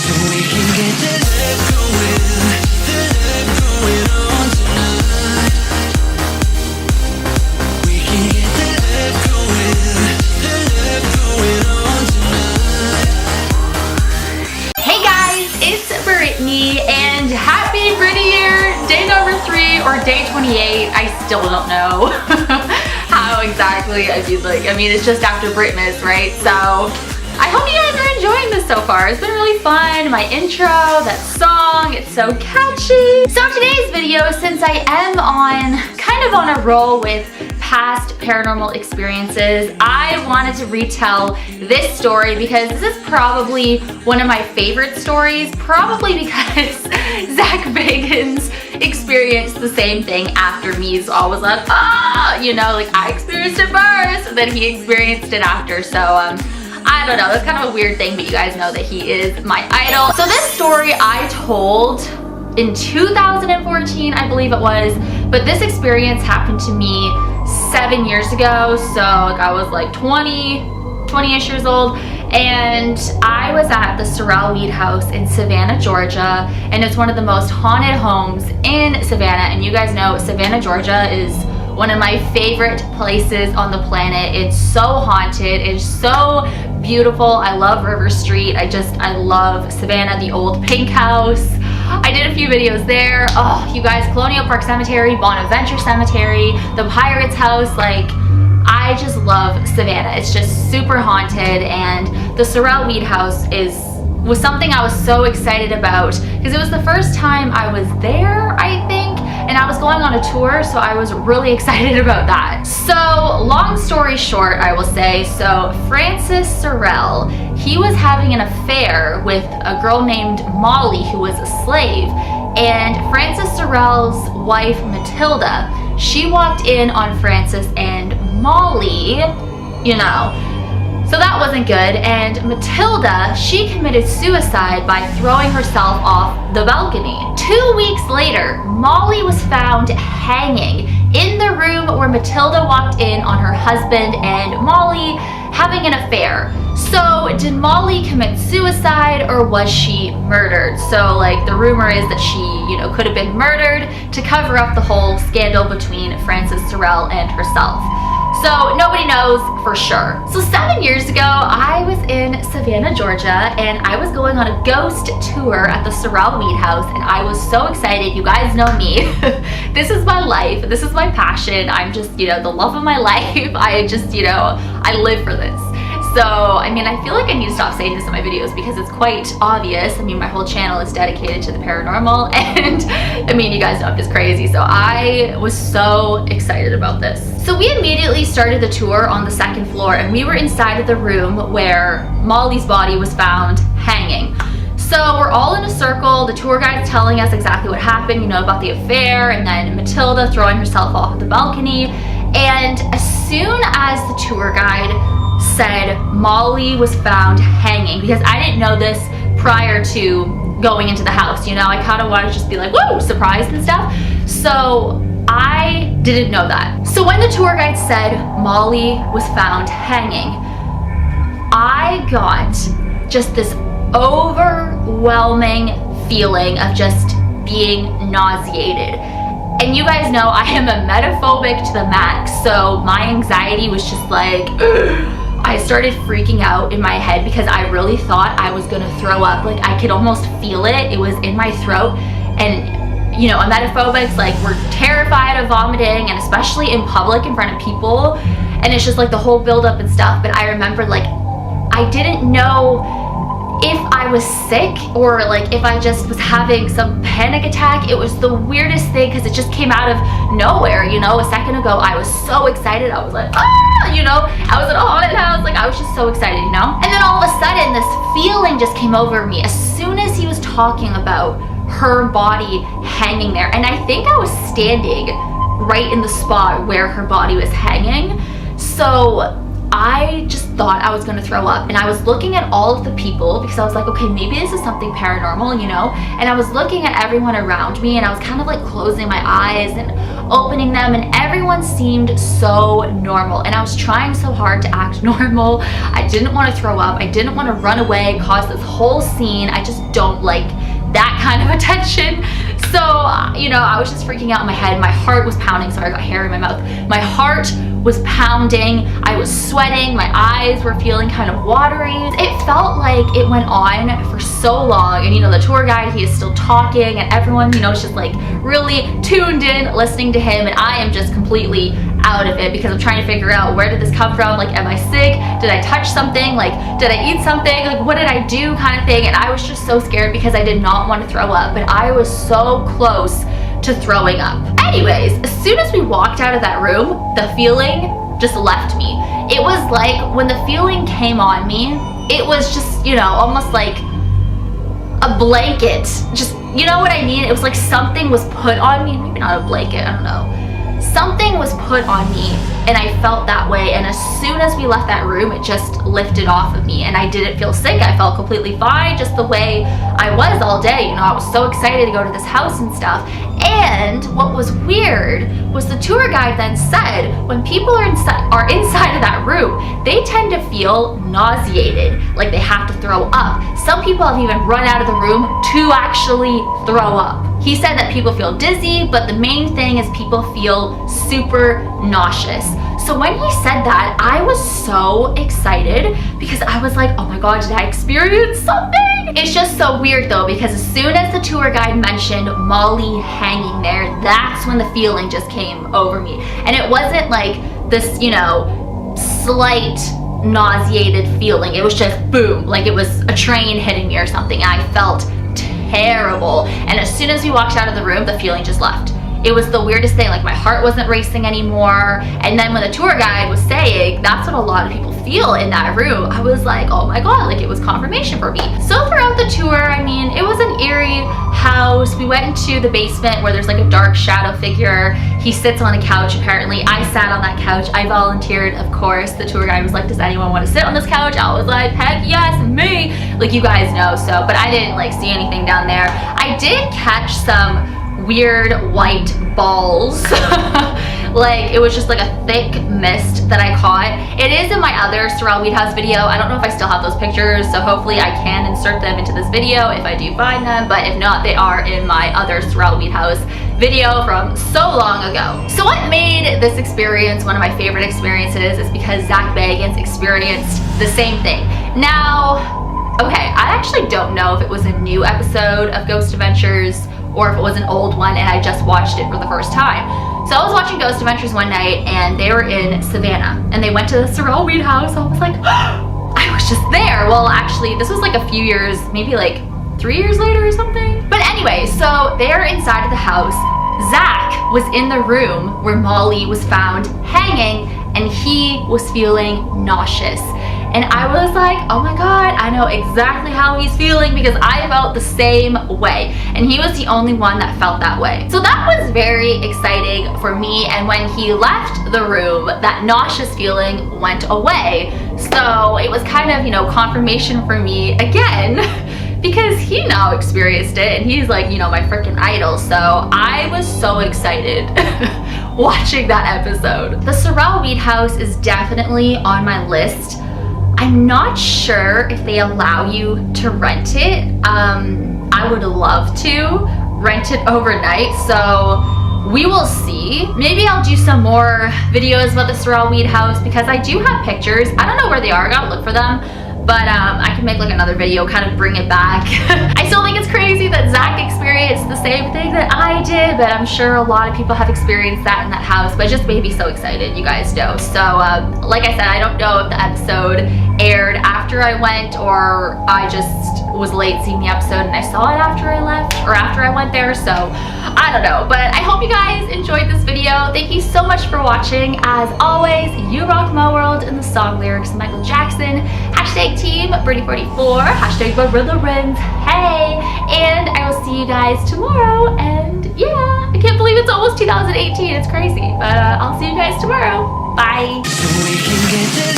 we can get the love going on tonight. We can get the love going on tonight. Hey guys, it's Brittney, and happy Brittney year, day number 3 or day 28. I still don't know how exactly I feel like. I mean, it's just after Brittmas, right? So I hope you guys are enjoying this so far. It's been really fun. My intro, that song, it's so catchy. So today's video, since I am kind of on a roll with past paranormal experiences, I wanted to retell this story because this is probably one of my favorite stories, probably because Zach Bagans experienced the same thing after me. So I was like, you know, like I experienced it first, and then he experienced it after. So I don't know, that's kind of a weird thing, but you guys know that he is my idol. So this story I told in 2014, I believe it was, but this experience happened to me 7 years ago. So like I was like 20-ish years old, and I was at the Sorrel Weed House in Savannah, Georgia, and it's one of the most haunted homes in Savannah. And you guys know Savannah, Georgia is one of my favorite places on the planet. It's so haunted, it's so beautiful. I love River Street. I love Savannah, the old pink house. I did a few videos there. Oh, you guys, Colonial Park Cemetery, Bonaventure Cemetery, the Pirates House, like, I just love Savannah. It's just super haunted, and the Sorrel Weed House was something I was so excited about because it was the first time I was there, I think, and I was going on a tour, so I was really excited about that. So long story short, I will say, so Francis Sorrel, he was having an affair with a girl named Molly who was a slave, and Francis Sorrel's wife Matilda, she walked in on Francis and Molly, you know. So that wasn't good, and Matilda, she committed suicide by throwing herself off the balcony. 2 weeks later, Molly was found hanging in the room where Matilda walked in on her husband and Molly having an affair. So did Molly commit suicide or was she murdered? So like the rumor is that she, you know, could have been murdered to cover up the whole scandal between Francis Sorrel and herself. So nobody knows for sure. So 7 years ago, I was in Savannah, Georgia, and I was going on a ghost tour at the Sorrel Weed House, and I was so excited. You guys know me. This is my life. This is my passion. I'm just, you know, the love of my life. I just, you know, I live for this. So, I mean, I feel like I need to stop saying this in my videos because it's quite obvious. I mean, my whole channel is dedicated to the paranormal, and I mean, you guys know I'm just crazy. So I was so excited about this. So we immediately started the tour on the 2nd floor, and we were inside of the room where Molly's body was found hanging. So we're all in a circle, the tour guide's telling us exactly what happened, you know, about the affair, and then Matilda throwing herself off of the balcony. And as soon as the tour guide said Molly was found hanging, because I didn't know this prior to going into the house, you know, I kind of wanted to just be like, woo, surprised and stuff. So I didn't know that. So when the tour guide said Molly was found hanging, I got just this overwhelming feeling of just being nauseated. And you guys know I am a emetophobic to the max, so my anxiety was just like, I started freaking out in my head because I really thought I was gonna throw up. Like I could almost feel it. It was in my throat. And you know, emetophobics, like, we're terrified of vomiting, and especially in public in front of people. And it's just like the whole buildup and stuff. But I remember, like, I didn't know if I was sick or like if I just was having some panic attack. It was the weirdest thing because it just came out of nowhere, you know. A second ago I was so excited, I was like, you know, I was at a haunted house, like I was just so excited, you know. And then all of a sudden this feeling just came over me as soon as he was talking about her body hanging there, and I think I was standing right in the spot where her body was hanging. So I just thought I was gonna throw up, and I was looking at all of the people because I was like, okay, maybe this is something paranormal, you know? And I was looking at everyone around me, and I was kind of like closing my eyes and opening them, and everyone seemed so normal, and I was trying so hard to act normal. I didn't want to throw up. I didn't want to run away, cause this whole scene. I just don't like that kind of attention. So, you know, I was just freaking out in my head. My heart was pounding. Sorry, I got hair in my mouth. My heart was pounding. I was sweating. My eyes were feeling kind of watery. It felt like it went on for so long. And, you know, the tour guide, he is still talking, and everyone, you know, is just like really tuned in, listening to him. And I am just completely out of it because I'm trying to figure out, where did this come from? Like, am I sick? Did I touch something? Like, did I eat something? Like, what did I do, kind of thing? And I was just so scared because I did not want to throw up, but I was so close to throwing up. Anyways, as soon as we walked out of that room, the feeling just left me. It was like when the feeling came on me, it was just, you know, almost like a blanket. Just, you know what I mean? It was like something was put on me. Maybe not a blanket, I don't know. Something was put on me, and I felt that way, and as soon as we left that room, it just lifted off of me, and I didn't feel sick. I felt completely fine, just the way I was all day. You know, I was so excited to go to this house and stuff. And what was weird was the tour guide then said, when people are inside of that room, they tend to feel nauseated, like they have to throw up. Some people have even run out of the room to actually throw up. He said that people feel dizzy, but the main thing is people feel super nauseous. So when he said that, I was so excited because I was like, oh my God, did I experience something? It's just so weird though, because as soon as the tour guide mentioned Molly hanging there, that's when the feeling just came over me. And it wasn't like this, you know, slight nauseated feeling. It was just boom, like it was a train hitting me or something. And I felt terrible. And as soon as we walked out of the room, the feeling just left. It was the weirdest thing. Like, my heart wasn't racing anymore. And then when the tour guide was saying that's what a lot of people feel in that room, I was like, oh my God, like it was confirmation for me. So throughout the tour, I mean, it was an eerie house. We went into the basement where there's like a dark shadow figure. He sits on a couch apparently. I sat on that couch. I volunteered, of course. The tour guide was like, does anyone want to sit on this couch? I was like, heck yes, me. Like, you guys know, so, but I didn't like see anything down there. I did catch some weird white balls. Like, it was just like a thick mist that I caught. It is in my other Sorrel Weed House video. I don't know if I still have those pictures, so hopefully I can insert them into this video if I do find them, but if not, they are in my other Sorrel Weed House video from so long ago. So what made this experience one of my favorite experiences is because Zach Bagans experienced the same thing. Now, okay, I actually don't know if it was a new episode of Ghost Adventures or if it was an old one and I just watched it for the first time. So I was watching Ghost Adventures one night, and they were in Savannah, and they went to the Sorrel Weed House. I was like, I was just there. Well, actually, this was like a few years, maybe like 3 years later or something. But anyway, so they're inside of the house. Zach was in the room where Molly was found hanging, and he was feeling nauseous. And I was like, oh my God, I know exactly how he's feeling because I felt the same way. And he was the only one that felt that way. So that was very exciting for me. And when he left the room, that nauseous feeling went away. So it was kind of, you know, confirmation for me again because he now experienced it and he's like, you know, my freaking idol. So I was so excited watching that episode. The Sorrel Weed House is definitely on my list. I'm not sure if they allow you to rent it. I would love to rent it overnight, so we will see. Maybe I'll do some more videos about the Sorrel Weed House because I do have pictures. I don't know where they are, I gotta look for them. But I can make like another video, kind of bring it back. I still think it's crazy that Zach experienced the same thing that I did, but I'm sure a lot of people have experienced that in that house, but it just made me so excited, you guys know. So like I said, I don't know if the episode aired after I went or I just was late seeing the episode and I saw it after I left or after I went there, so I don't know. But I hope you guys enjoyed this video. Thank you so much for watching. As always, you rock my world, and the song lyrics Michael Jackson. Hashtag team Brittney44, hashtag Gorilla Rims, hey, and I will see you guys tomorrow. And yeah, I can't believe it's almost 2018, it's crazy, but I'll see you guys tomorrow. Bye. So we can get